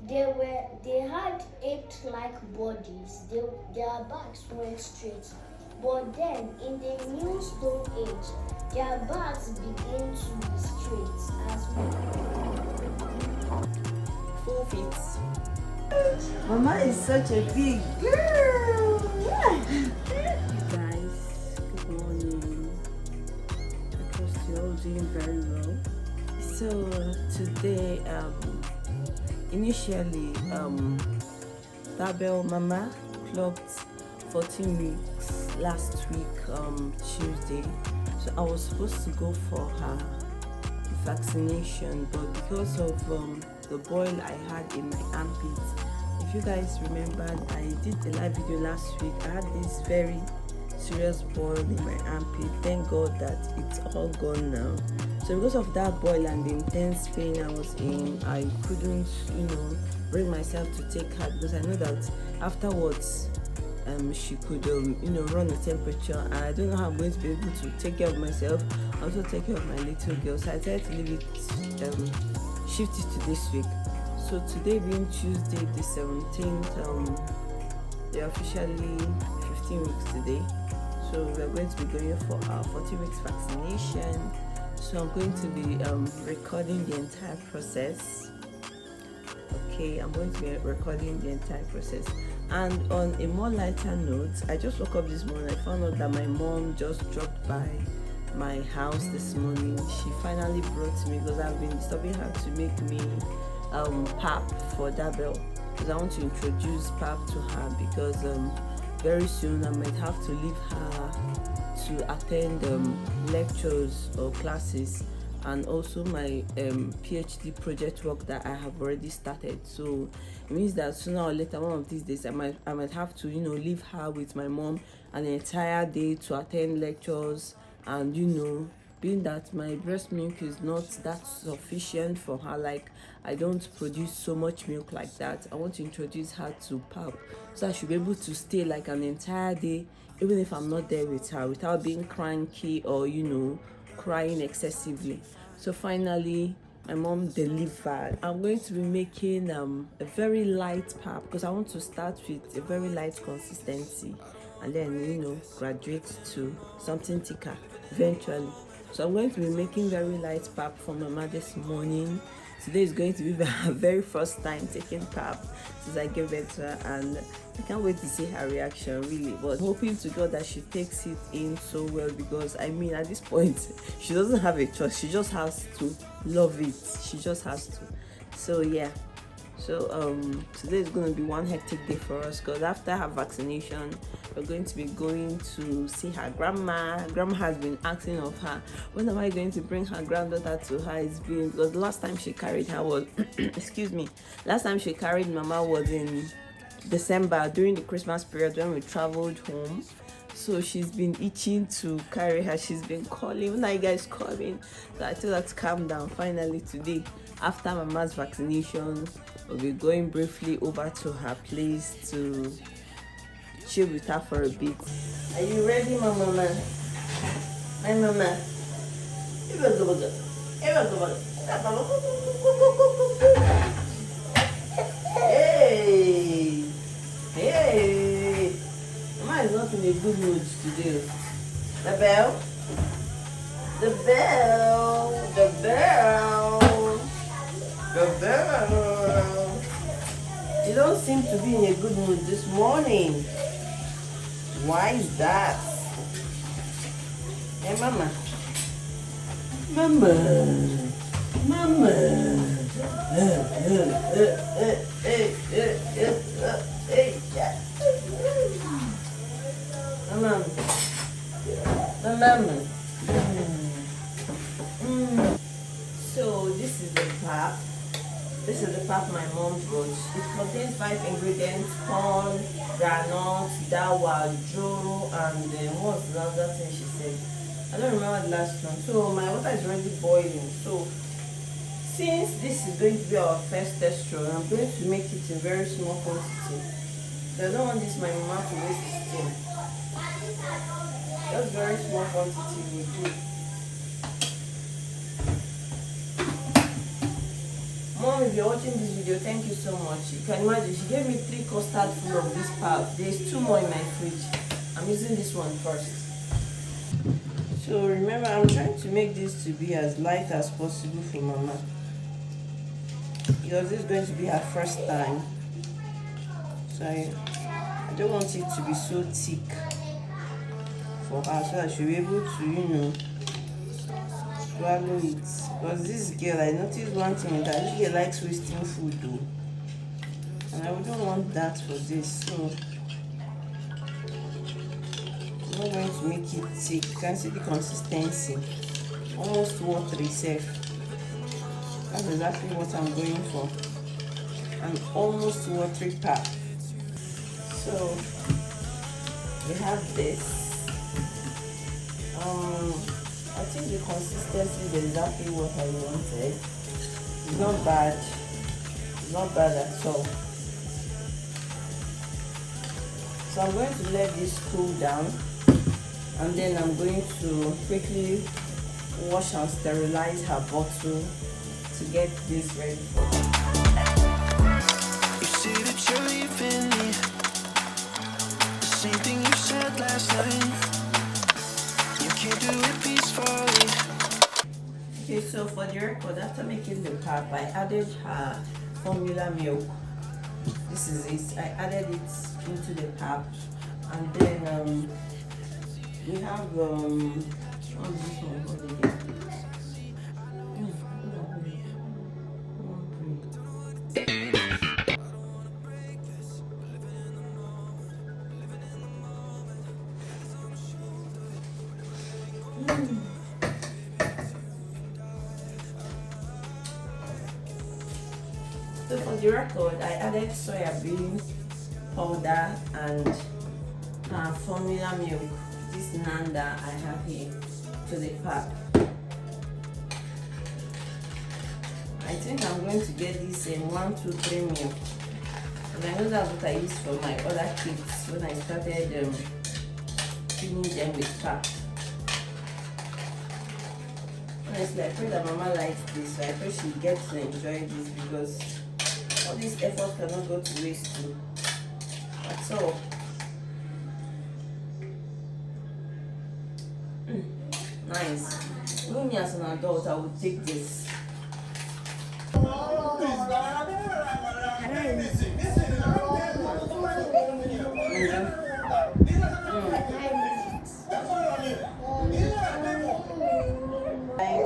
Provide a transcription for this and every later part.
They had egg-like bodies. Their backs went straight. But then, in the new Stone Age, their backs began to be straight as well. 4 feet. Mama is such a big girl. Guys, good morning. I trust you're all doing very well. So today, initially, Babel Mama clocked 14 weeks last week, Tuesday. So I was supposed to go for her vaccination, but because of the boil I had in my armpit, if you guys remembered, I did a live video last week. I had this very serious boil in my armpit. Thank God that it's all gone now. So because of that boil and the intense pain I was in, I couldn't, bring myself to take her, because I know that afterwards she could run the temperature, and I don't know how I'm going to be able to take care of myself, also take care of my little girl. So I decided to leave it, shift it to this week. So today being Tuesday the 17th, they're officially 15 weeks today. So we're going to be going for our 40 weeks vaccination. So I'm going to be recording the entire process. Okay, I'm going to be recording the entire process. And on a more lighter note, I just woke up this morning. I found out that my mom just dropped by my house this morning. She finally brought me, because I've been disturbing her to make me pap for Dabel, because I want to introduce pap to her, because very soon I might have to leave her to attend lectures or classes, and also my PhD project work that I have already started. So it means that sooner or later, one of these days, I might have to leave her with my mom an entire day to attend lectures, and being that my breast milk is not that sufficient for her, like I don't produce so much milk like that, I want to introduce her to pap, so I should be able to stay like an entire day, even if I'm not there with her, without being cranky or crying excessively. So finally my mom delivered. I'm going to be making a very light pap, because I want to start with a very light consistency and then graduate to something thicker eventually. So I'm going to be making very light pap for Mama this morning. Today is going to be her very first time taking pap since I gave it to her, and I can't wait to see her reaction, really. But hoping to God that she takes it in so well, because at this point she doesn't have a choice. She just has to love it. She just has to. So yeah. So today is going to be one hectic day for us, because after her vaccination, we're going to be going to see her grandma. Grandma has been asking of her, when am I going to bring her granddaughter to her? It's been, because last time she carried her was last time she carried Mama was in December, during the Christmas period when we traveled home. So she's been itching to carry her. She's been calling, when are you guys coming? So I told her to calm down. Finally today, after Mama's vaccination, we'll be going briefly over to her place to chill with her for a bit. Are you ready, my mama? My mama. Hey! Hey! Mama is not in a good mood today. The bell? The bell! The bell! The bell! You don't seem to be in a good mood this morning. Why is that? Hey, Mama. Mama. Mama. Mama. Mama. So this is the pap. This is the pap my mom brought. It contains 5 ingredients: corn, granite, dawa, joro, and what's the other thing she said? I don't remember the last one. So my water is already boiling. So since this is going to be our first test run, I'm going to make it in very small quantity. So I don't want this my mama to waste the steam. Just very small quantity will do. Mom is you're watching this video, thank you so much. You can imagine she gave me 3 custard full of this pap. There's 2 more in my fridge. I'm using this one first. So remember, I'm trying to make this to be as light as possible for Mama, because this is going to be her first time. So I don't want it to be so thick for her, so that she'll be able to, you know, swallow it. Because this girl, I noticed one thing with her, this girl likes wasting food though, and I wouldn't want that for this. So I'm not going to make it thick. You can see the consistency, almost watery safe. That's exactly what I'm going for, an almost watery pap. So we have this. I think the consistency is exactly what I wanted. It's not bad. It's not bad at all. So I'm going to let this cool down, and then I'm going to quickly wash and sterilize her bottle to get this ready for her. You say that you're leaving me, the same thing you said last night. You can't do it peacefully. Okay, so for the record, after making the pap, I added her formula milk. This is it. I added it into the pap, and then we have what's this one called again? So for the record, I added soya bean powder and formula milk, this nanda I have here, to the pap. I think I'm going to get this in 1, 2, 3 milk, and I know that's what I used for my other kids when I started feeding them with pap. Honestly, I pray that Mama likes this, so I pray she gets to enjoy this, because all this effort cannot go to waste too. That's all. Nice. Even me as an adult, I would take this. My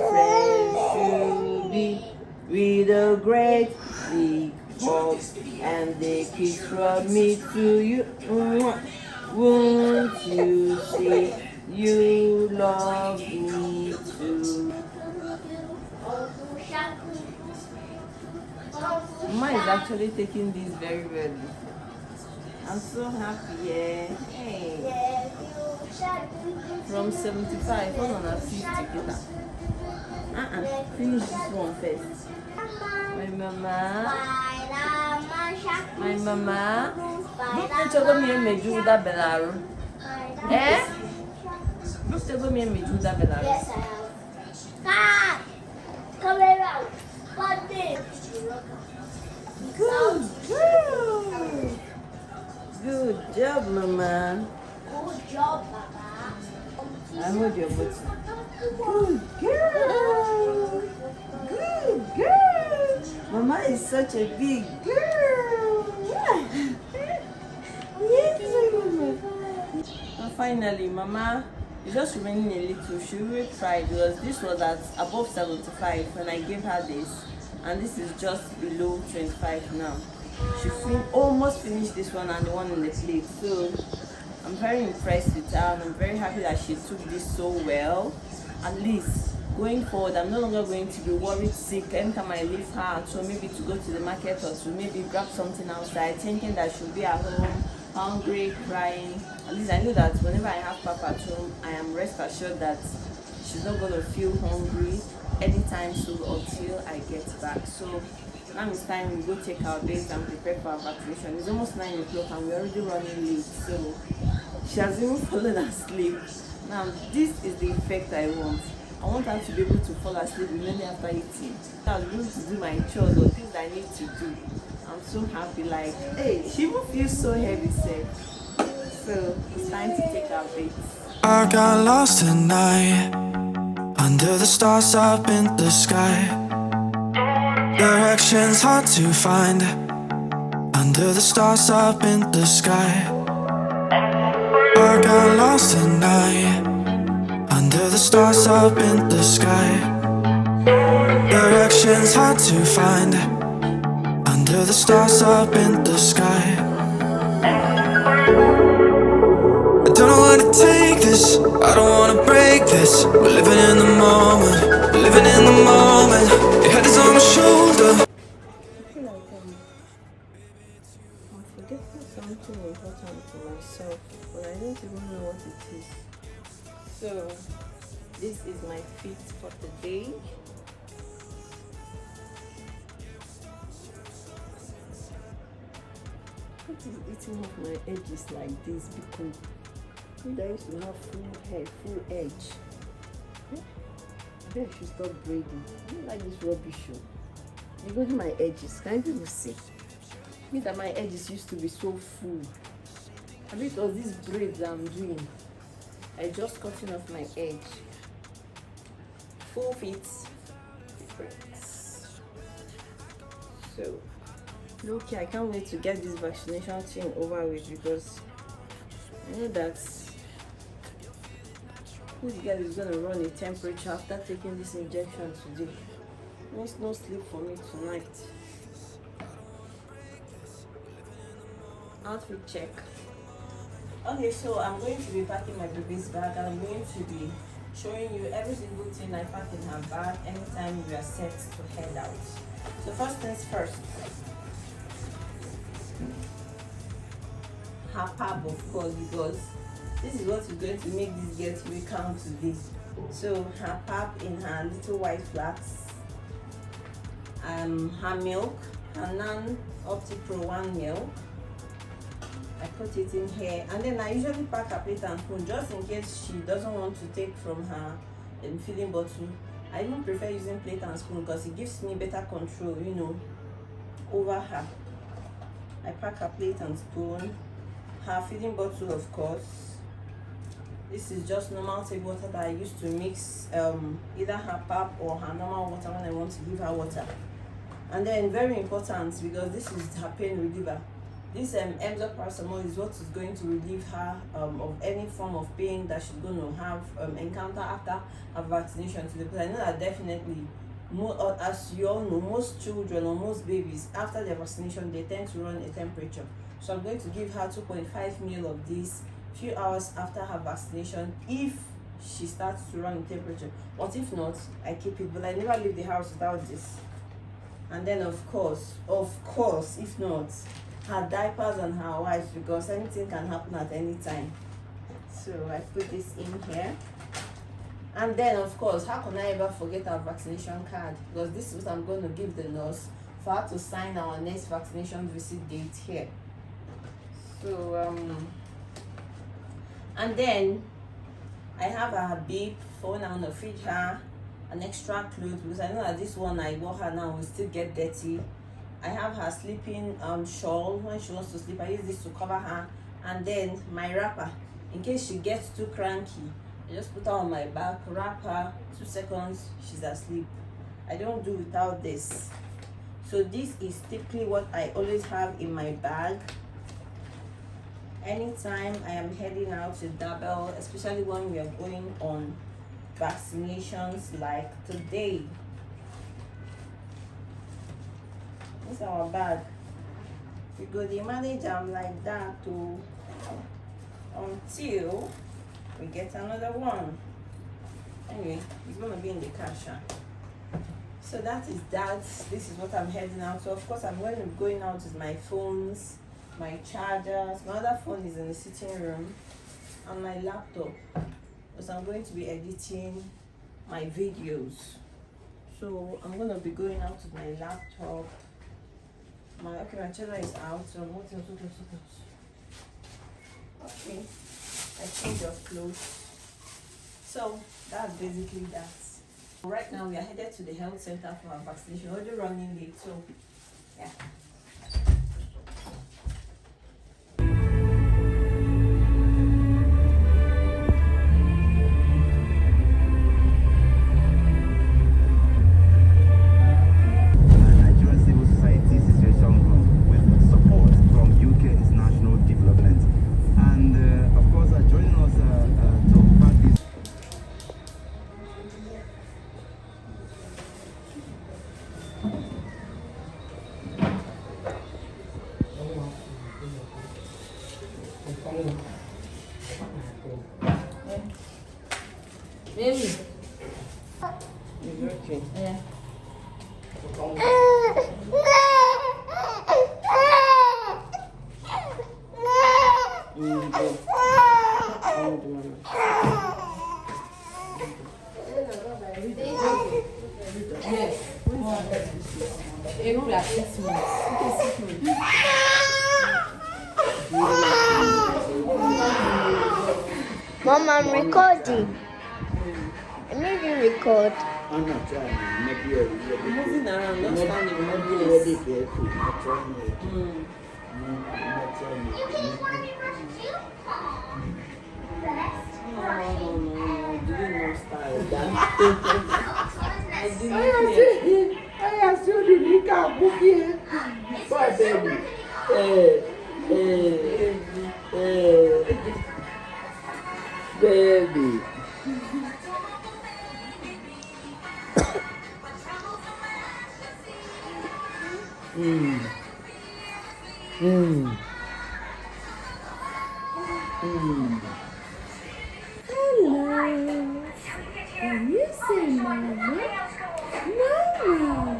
friend should be with a great big hug and they kiss from me to you. Won't you say you love me too? Mama is actually taking this very well. I'm so happy, yeah. Hey. From 75, hold on, 50 later. Finish this one first. My mama. My mama. Look at your me and Mejuda Belaru. Eh? Look at me and Mejuda Belaru. Yes, I have. Come around. Good girl. Good job, mama. Good job, Papa. I hold your butt. Good girl. Good girl. Mama is such a big girl. Yes, mama. And finally, Mama is just remaining a little. She will try, because this was at above 75 when I gave her this, and this is just below 25 now. She almost finished this one and the one in the plate. So I'm very impressed with her, and I'm very happy that she took this so well. At least going forward, I'm no longer going to be worried sick anytime I leave her at home, maybe to go to the market or to maybe grab something outside, thinking that she'll be at home hungry, crying. At least I know that whenever I have Papa at home, I am rest assured that she's not going to feel hungry anytime soon until I get back. So now it's time we go take our bath and prepare for our vaccination. It's almost 9 o'clock and we're already running late, so she has even fallen asleep. Now this is the effect I want. I want her to be able to fall asleep immediately after eating. I was able to do my chores or things I need to do. I'm so happy. Like, hey, she even feels so heavy, safe. So it's time to take our baits. I got lost tonight under the stars up in the sky. Directions hard to find under the stars up in the sky. I got lost tonight under the stars up in the sky. Directions hard to find under the stars up in the sky. I don't know how to take this, I don't wanna break this. We're living in the moment, we're living in the moment. Your head is on my shoulder. I feel like I'm forgetting something important for myself, but I don't even know what it is. So this is my fit for today. What is eating off my edges like this? Because I used to have full hair, full edge. I should stop braiding. I don't like this rubbish show. You go to my edges. Can people see? Me that my edges used to be so full. I mean, it was these braids I'm doing. I just cutting off my edge. Full fit braids. So, okay, I can't wait to get this vaccination thing over with, because I know that this girl is gonna run a temperature after taking this injection today. Means no sleep for me tonight. Outfit check. Okay, so I'm going to be packing my baby's bag, and I'm going to be showing you every single thing I pack in her bag anytime we are set to head out. So first things first. Her pap, of course, because this is what is going to make this girl to wake up today. So her pap in her little white flask, her milk, her non-Opti Pro 1 milk. I put it in here, and then I usually pack her plate and spoon just in case she doesn't want to take from her feeding bottle. I even prefer using plate and spoon because it gives me better control, you know, over her. I pack her plate and spoon, her feeding bottle, of course. This is just normal table water that I used to mix either her pap or her normal water when I want to give her water. And then very important, because this is her pain reliever. This Emza paracetamol is what is going to relieve her of any form of pain that she's going to have encounter after her vaccination today. Because I know that definitely, as you all know, most children or most babies after their vaccination, they tend to run a temperature. So I'm going to give her 2.5 ml of this few hours after her vaccination if she starts to run a temperature. But if not, I keep it. But I never leave the house without this. And then of course, if not, her diapers and her wipes, because anything can happen at any time. So I put this in here. And then of course, how can I ever forget our vaccination card? Because this is what I'm going to give the nurse for her to sign our next vaccination visit date here. So and then I have a bib for when I want to feed her, an extra clothes, because I know that this one I wore her now will still get dirty. I have her sleeping shawl when she wants to sleep. I use this to cover her, and then my wrapper in case she gets too cranky. I just put her on my back, wrap her, 2 seconds, she's asleep. I don't do without this. So this is typically what I always have in my bag anytime I am heading out to Dabel, especially when we are going on vaccinations like today. This is our bag. We go to manage them like that too until we get another one. Anyway, it's gonna be in the cash. So that is that. This is what I'm heading out. So of course I'm going to be going out with my phones, my chargers. My other phone is in the sitting room, and my laptop, because I'm going to be editing my videos. So I'm going to be going out with my laptop. My charger is out. So what else? Okay, I change of clothes. So that's basically that. Right now we are headed to the health center for our vaccination. Already running late, so yeah. Nigerian civil society situation group with support from UK International Development, and of course joining us to back this. Baby. Yeah. Mom, I'm recording. I made you record. Moving around, not standing in one place. You can just want to be version 2? No, doing no style. I have still the liquor book here. Bye, baby. Baby. Hello. Can you say mama? Mama.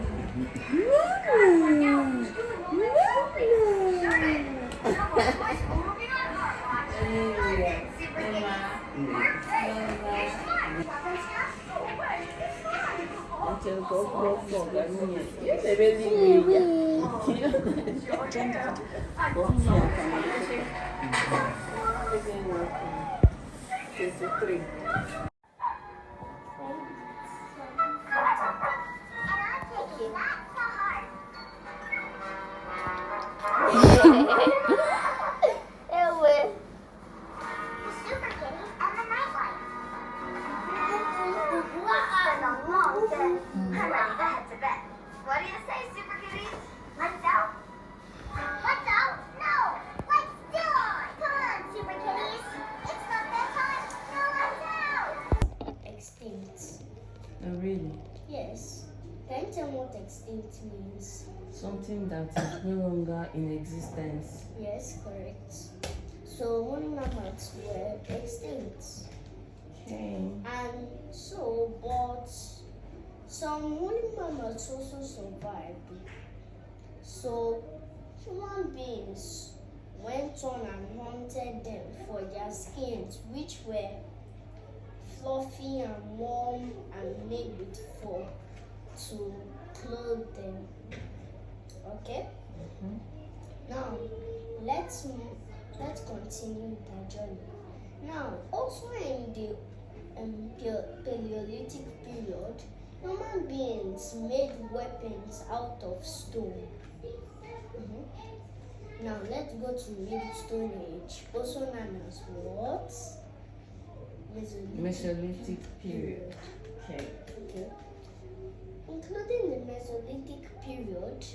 What do you say, Super Kitty? Let's out? Let's out? No! Let's still on! Come on, Super Kitties! It's not that time! No, let's out! Extinct. Oh, really? Yes. Can you tell me what extinct means? Something that is no longer in existence. Yes, correct. So, woolly mammoths were extinct. Okay. And so, but some woolly mammoths also survived. So, human beings went on and hunted them for their skins, which were fluffy and warm and made with fur to clothe them. Okay? Now, let's continue the journey. Now, also in the Paleolithic period, human beings made weapons out of stone. Now, let's go to Middle Stone Age, also known as what? Mesolithic period. Okay. Okay. Including the Mesolithic period,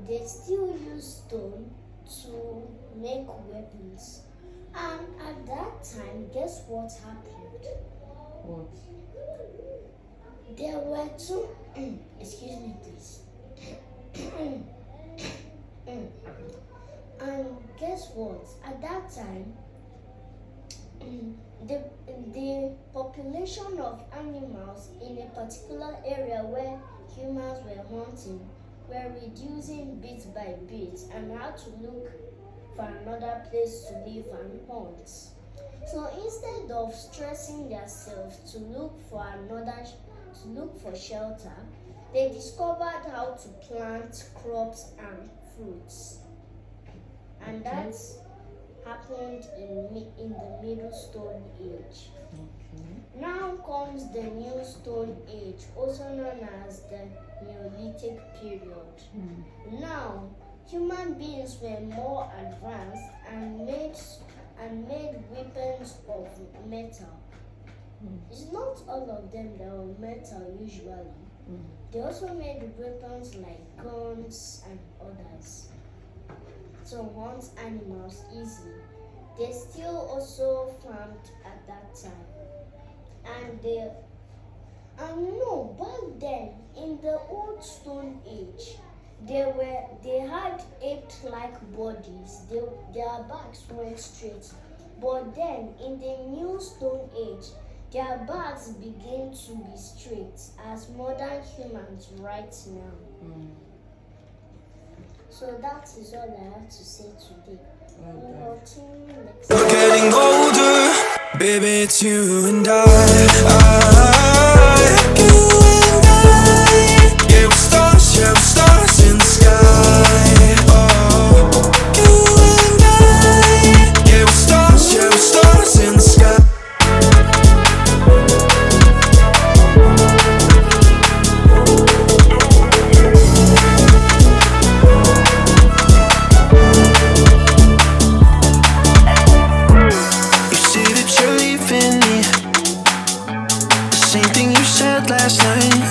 they still use stone to make weapons. And at that time, guess what happened? What? There were two, excuse me please. And guess what? At that time, the population of animals in a particular area where humans were hunting were reducing bit by bit and had to look for another place to live and hunt. So instead of stressing themselves to look for shelter, they discovered how to plant crops and fruits. And that's happened in the Middle Stone Age. Now comes the New Stone Age, also known as the Neolithic period. Now, human beings were more advanced and made weapons of metal. It's not all of them that were metal usually. They also made weapons like guns and others to hunt animals easily. They still also farmed at that time. And back then in the old Stone Age, they had ape-like bodies. Their backs went straight. But then in the New Stone Age, their backs begin to be straight as modern humans right now. So that is all I have to say today. We'll continue next time. We're getting older, baby, it's you and I. Yeah, we're stars in the sky. Oh, you and I. Yeah, we're stars in the sky. Same thing you said last night.